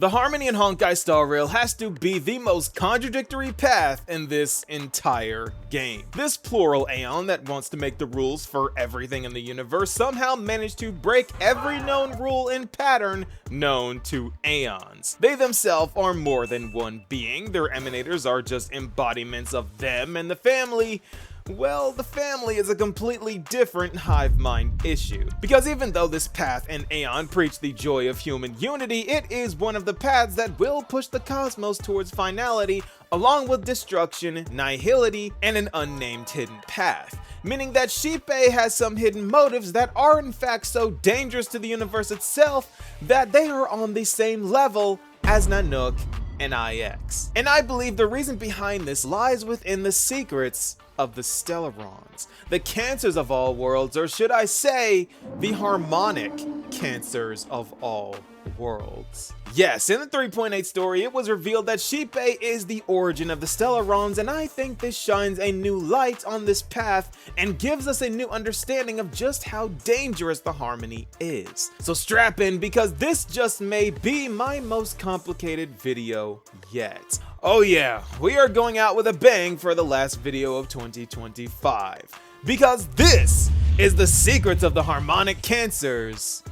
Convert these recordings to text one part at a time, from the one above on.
The Harmony and Honkai Star Rail has to be the most contradictory path in this entire game. This plural Aeon that wants to make the rules for everything in the universe somehow managed to break every known rule and pattern known to Aeons. They themselves are more than one being, their emanators are just embodiments of them, and the family, well, the family is a completely different hive mind issue. Because even though this path and Aeon preach the joy of human unity, it is one of the paths that will push the cosmos towards finality, along with destruction, nihility, and an unnamed hidden path. Meaning that Xipe has some hidden motives that are in fact so dangerous to the universe itself that they are on the same level as Nanook and IX. And I believe the reason behind this lies within the secrets of the Stellarons, the cancers of all worlds, or should I say, the harmonic cancers of all worlds. Yes, in the 3.8 story, it was revealed that Xipe is the origin of the Stellarons, and I think this shines a new light on this path and gives us a new understanding of just how dangerous the Harmony is. So strap in, because this just may be my most complicated video yet. Oh yeah, we are going out with a bang for the last video of 2025, because this is the secrets of the harmonic cancers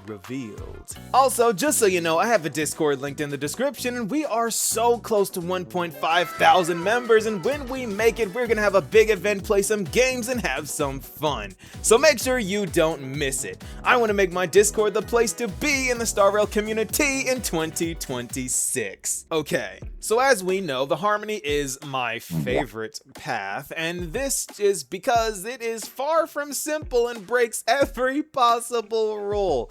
revealed. Also, just so you know, I have a Discord linked in the description, and we are so close to 1.5 thousand members, and when we make it, we're gonna have a big event, play some games, and have some fun. So make sure you don't miss it. I want to make my Discord the place to be in the Star Rail community in 2026. Okay, so as we know, the Harmony is my favorite path, and this is because it is far from simple and breaks every possible rule.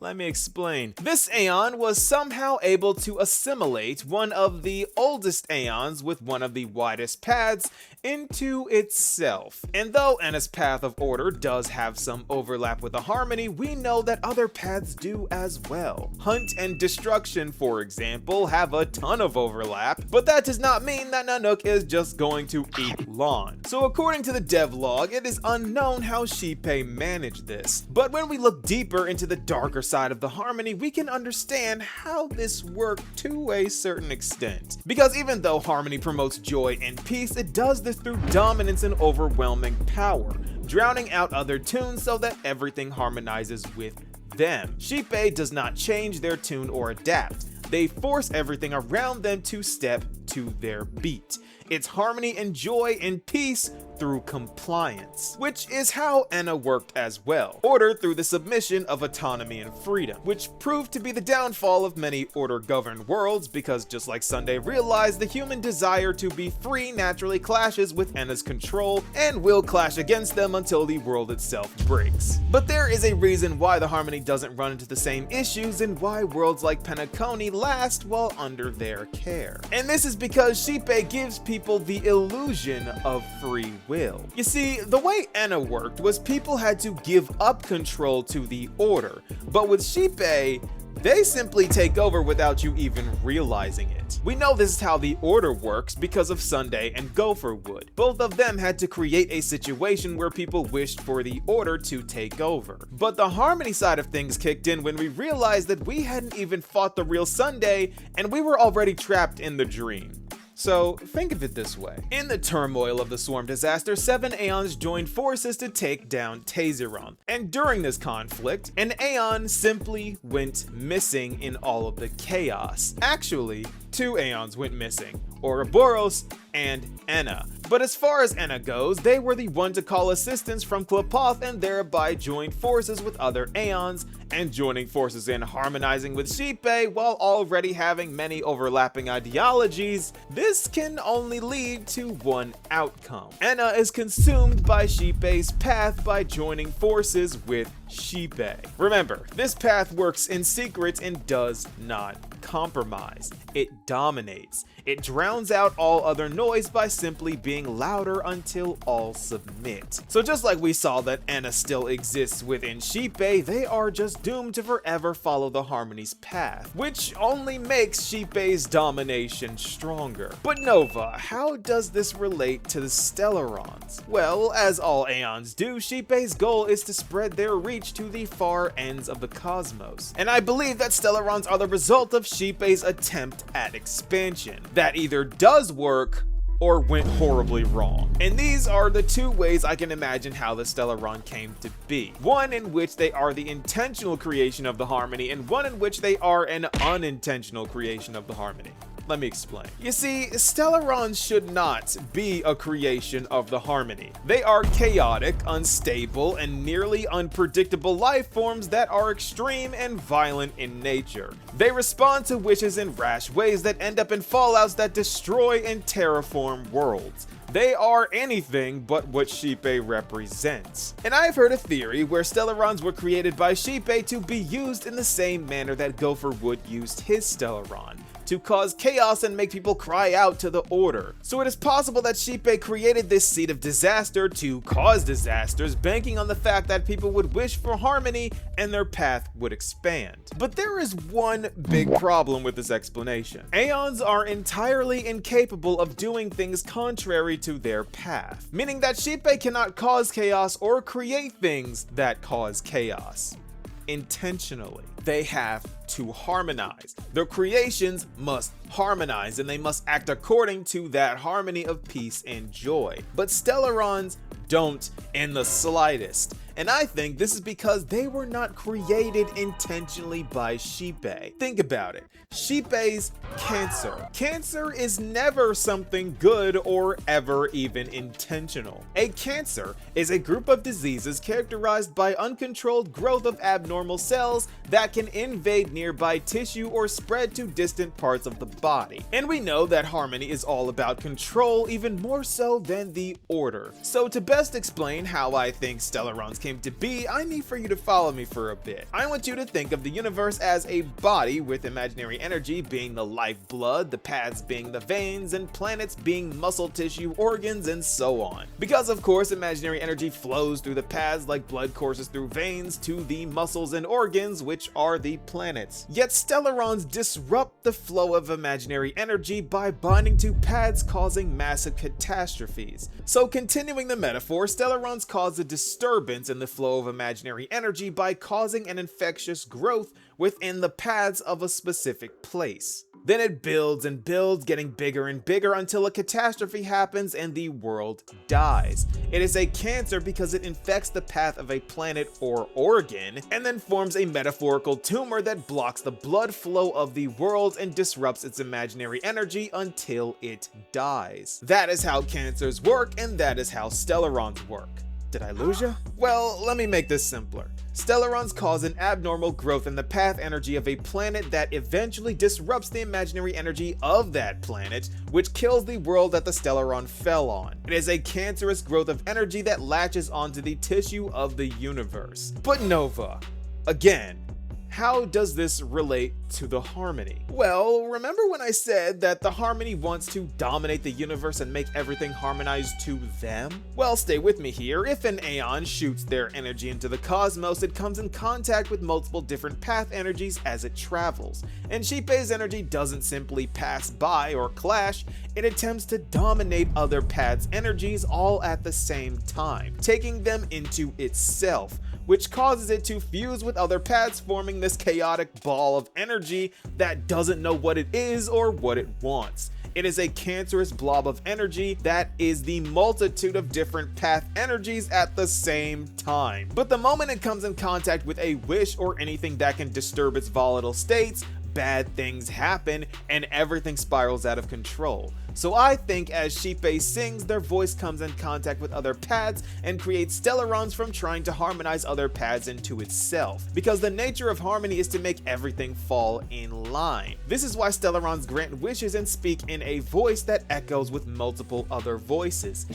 Let me explain. This Aeon was somehow able to assimilate one of the oldest Aeons with one of the widest paths into itself. And though Anna's path of order does have some overlap with the Harmony, we know that other paths do as well. Hunt and Destruction, for example, have a ton of overlap, but that does not mean that Nanook is just going to eat lawn. So according to the devlog, it is unknown how Xipe managed this. But when we look deeper into the darker side of the Harmony, we can understand how this worked to a certain extent. Because even though Harmony promotes joy and peace, it does this through dominance and overwhelming power, drowning out other tunes so that everything harmonizes with them. Xipe does not change their tune or adapt. They force everything around them to step to their beat. It's harmony and joy and peace through compliance, which is how Anna worked as well. Order through the submission of autonomy and freedom, which proved to be the downfall of many order-governed worlds, because just like Sunday realized, the human desire to be free naturally clashes with Anna's control and will clash against them until the world itself breaks. But there is a reason why the Harmony doesn't run into the same issues and why worlds like Penacony last while under their care. And this is because Xipe gives people the illusion of free will. You see, the way Anna worked was people had to give up control to the order, but with Xipe, they simply take over without you even realizing it. We know this is how the order works because of Sunday and Gopherwood. Both of them had to create a situation where people wished for the order to take over. But the Harmony side of things kicked in when we realized that we hadn't even fought the real Sunday and we were already trapped in the dream. So think of it this way. In the turmoil of the Swarm disaster, 7 Aeons joined forces to take down Tazeron. And during this conflict, an Aeon simply went missing in all of the chaos. Actually, 2 Aeons went missing, Ouroboros and Anna. But as far as Anna goes, they were the one to call assistance from Klapoth and thereby joined forces with other Aeons, and joining forces and harmonizing with Xipe while already having many overlapping ideologies, this can only lead to one outcome. Anna is consumed by Xipe's path by joining forces with Xipe. Remember, this path works in secret and does not compromise. It dominates. It drowns out all other noise by simply being louder until all submit. So just like we saw that Anna still exists within Xipe, they are just doomed to forever follow the Harmony's path, which only makes Xipe's domination stronger. But Nova, how does this relate to the Stellarons? Well, as all Aeons do, Xipe's goal is to spread their reach to the far ends of the cosmos. And I believe that Stellarons are the result of Xipe's attempt at expansion that either does work or went horribly wrong. And these are the two ways I can imagine how the Stellaron came to be. One in which they are the intentional creation of the Harmony, and one in which they are an unintentional creation of the Harmony. Let me explain. You see, Stellarons should not be a creation of the Harmony. They are chaotic, unstable, and nearly unpredictable life forms that are extreme and violent in nature. They respond to wishes in rash ways that end up in fallouts that destroy and terraform worlds. They are anything but what Xipe represents. And I've heard a theory where Stellarons were created by Xipe to be used in the same manner that Gopher Wood used his Stellaron, to cause chaos and make people cry out to the order. So it is possible that Xipe created this seed of disaster to cause disasters, banking on the fact that people would wish for harmony and their path would expand. But there is one big problem with this explanation. Aeons are entirely incapable of doing things contrary to their path, meaning that Xipe cannot cause chaos or create things that cause chaos intentionally. They have to harmonize. Their creations must harmonize, and they must act according to that harmony of peace and joy. But Stellarons don't in the slightest. And I think this is because they were not created intentionally by Xipe. Think about it. Xipe's cancer. Cancer is never something good or ever even intentional. A cancer is a group of diseases characterized by uncontrolled growth of abnormal cells that can invade nearby tissue or spread to distant parts of the body. And we know that harmony is all about control, even more so than the order. So to best explain how I think Stellarons came to be, I need for you to follow me for a bit. I want you to think of the universe as a body with imaginary energy being the lifeblood, the paths being the veins, and planets being muscle tissue, organs, and so on. Because of course imaginary energy flows through the paths like blood courses through veins to the muscles and organs, which are the planets. Yet Stellarons disrupt the flow of imaginary energy by binding to paths, causing massive catastrophes. So continuing the metaphor, Stellarons cause a disturbance in the flow of imaginary energy by causing an infectious growth within the paths of a specific place. Then it builds and builds, getting bigger and bigger until a catastrophe happens and the world dies. It is a cancer because it infects the path of a planet or organ and then forms a metaphorical tumor that blocks the blood flow of the world and disrupts its imaginary energy until it dies. That is how cancers work, and that is how Stellarons work. Did I lose ya? Well, let me make this simpler. Stellarons cause an abnormal growth in the path energy of a planet that eventually disrupts the imaginary energy of that planet, which kills the world that the Stellaron fell on. It is a cancerous growth of energy that latches onto the tissue of the universe. But Nova, again, how does this relate to the Harmony? Well, remember when I said that the Harmony wants to dominate the universe and make everything harmonized to them? Well, stay with me here. If an Aeon shoots their energy into the cosmos, it comes in contact with multiple different path energies as it travels. And Xipe's energy doesn't simply pass by or clash, it attempts to dominate other paths' energies all at the same time, taking them into itself, which causes it to fuse with other paths, forming this chaotic ball of energy that doesn't know what it is or what it wants. It is a cancerous blob of energy that is the multitude of different path energies at the same time. But the moment it comes in contact with a wish or anything that can disturb its volatile states, bad things happen and everything spirals out of control. So I think as Xipe sings, their voice comes in contact with other paths and creates Stellarons from trying to harmonize other paths into itself, because the nature of harmony is to make everything fall in line. This is why Stellarons grant wishes and speak in a voice that echoes with multiple other voices.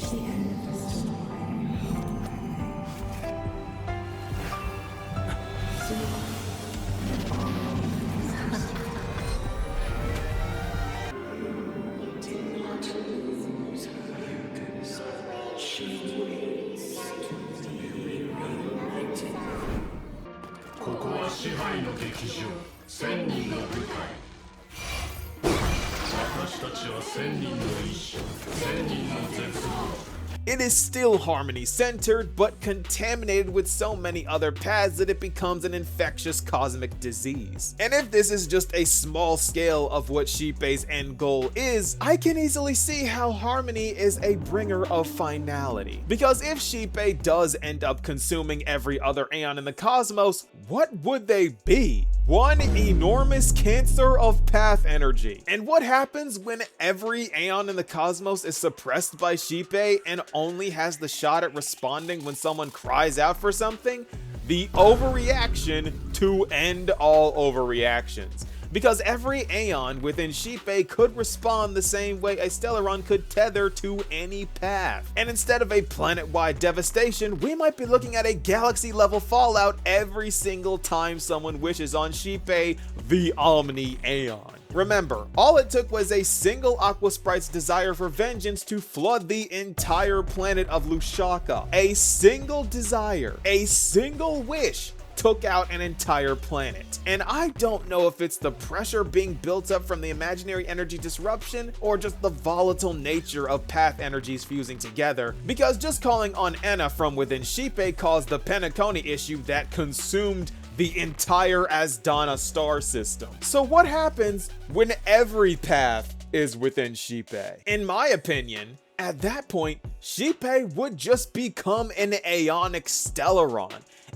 It is still Harmony centered, but contaminated with so many other paths that it becomes an infectious cosmic disease. And if this is just a small scale of what Xipe's end goal is, I can easily see how Harmony is a bringer of finality. Because if Xipe does end up consuming every other Aeon in the cosmos, what would they be? One enormous cancer of path energy. And what happens when every Aeon in the cosmos is suppressed by Xipe and only has the shot at responding when someone cries out for something? The overreaction to end all overreactions. Because every Aeon within Xipe could respond the same way a Stellaron could tether to any path. And instead of a planet-wide devastation, we might be looking at a galaxy-level fallout every single time someone wishes on Xipe, the Omni Aeon. Remember, all it took was a single Aqua Sprite's desire for vengeance to flood the entire planet of Lushaka. A single desire, a single wish, took out an entire planet. And I don't know if it's the pressure being built up from the imaginary energy disruption or just the volatile nature of path energies fusing together, because just calling on Enna from within Xipe caused the Penacony issue that consumed the entire Asdana star system. So what happens when every path is within Xipe? In my opinion, at that point, Xipe would just become an Aeonic Stellaron,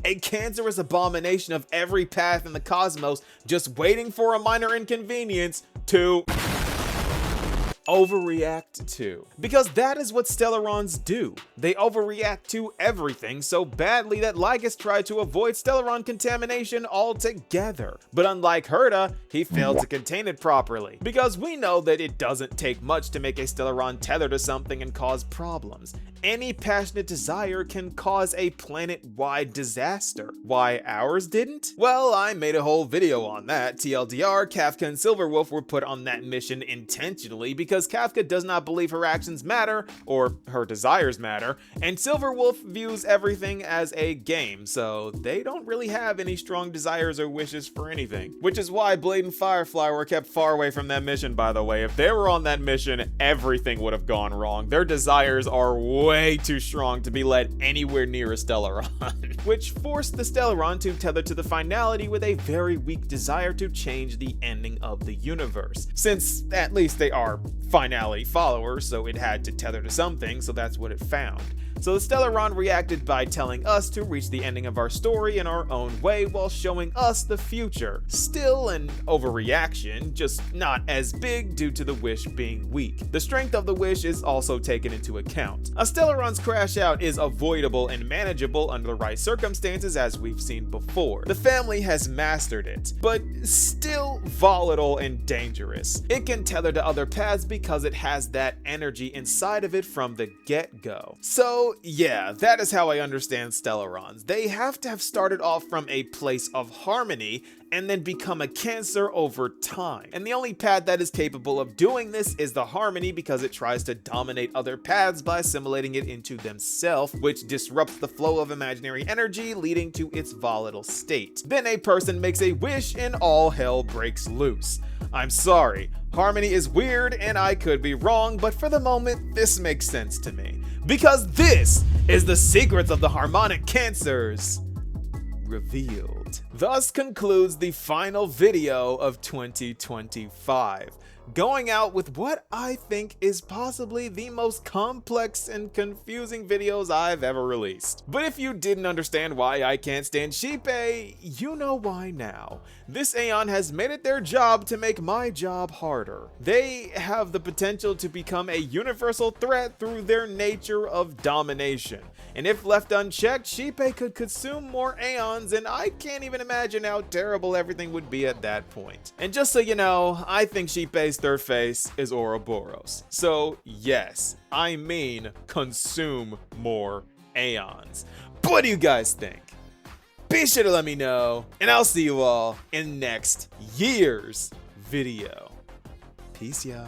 a cancerous abomination of every path in the cosmos, just waiting for a minor inconvenience to overreact to. Because that is what Stellarons do. They overreact to everything so badly that Lygus tried to avoid Stellaron contamination altogether. But unlike Herta, he failed to contain it properly. Because we know that it doesn't take much to make a Stellaron tether to something and cause problems. Any passionate desire can cause a planet-wide disaster. Why ours didn't? Well, I made a whole video on that. TLDR, Kafka and Silverwolf were put on that mission intentionally because Kafka does not believe her actions matter, or her desires matter, and Silverwolf views everything as a game, so they don't really have any strong desires or wishes for anything. Which is why Blade and Firefly were kept far away from that mission, by the way. If they were on that mission, everything would have gone wrong. Their desires are way too strong to be led anywhere near a Stellaron. Which forced the Stellaron to tether to the finality with a very weak desire to change the ending of the universe. Since at least they are finality followers, so it had to tether to something, so that's what it found. So the Stellaron reacted by telling us to reach the ending of our story in our own way while showing us the future. Still an overreaction, just not as big due to the wish being weak. The strength of the wish is also taken into account. A Stellaron's crash out is avoidable and manageable under the right circumstances, as we've seen before. The family has mastered it, but still volatile and dangerous. It can tether to other paths because it has that energy inside of it from the get-go. So yeah, that is how I understand Stellarons. They have to have started off from a place of harmony and then become a cancer over time. And the only path that is capable of doing this is the harmony, because it tries to dominate other paths by assimilating it into themselves, which disrupts the flow of imaginary energy, leading to its volatile state. Then a person makes a wish and all hell breaks loose. I'm sorry, harmony is weird and I could be wrong, but for the moment, this makes sense to me. Because this is the secrets of the harmonic cancers revealed. Thus concludes the final video of 2025. Going out with what I think is possibly the most complex and confusing videos I've ever released. But if you didn't understand why I can't stand Xipe, you know why now. This Aeon has made it their job to make my job harder. They have the potential to become a universal threat through their nature of domination. And if left unchecked, Xipe could consume more Aeons, and I can't even imagine how terrible everything would be at that point. And just so you know, I think Xipe's third face is Ouroboros. So yes, I mean consume more Aeons. But what do you guys think? Be sure to let me know, and I'll see you all in next year's video. Peace, y'all.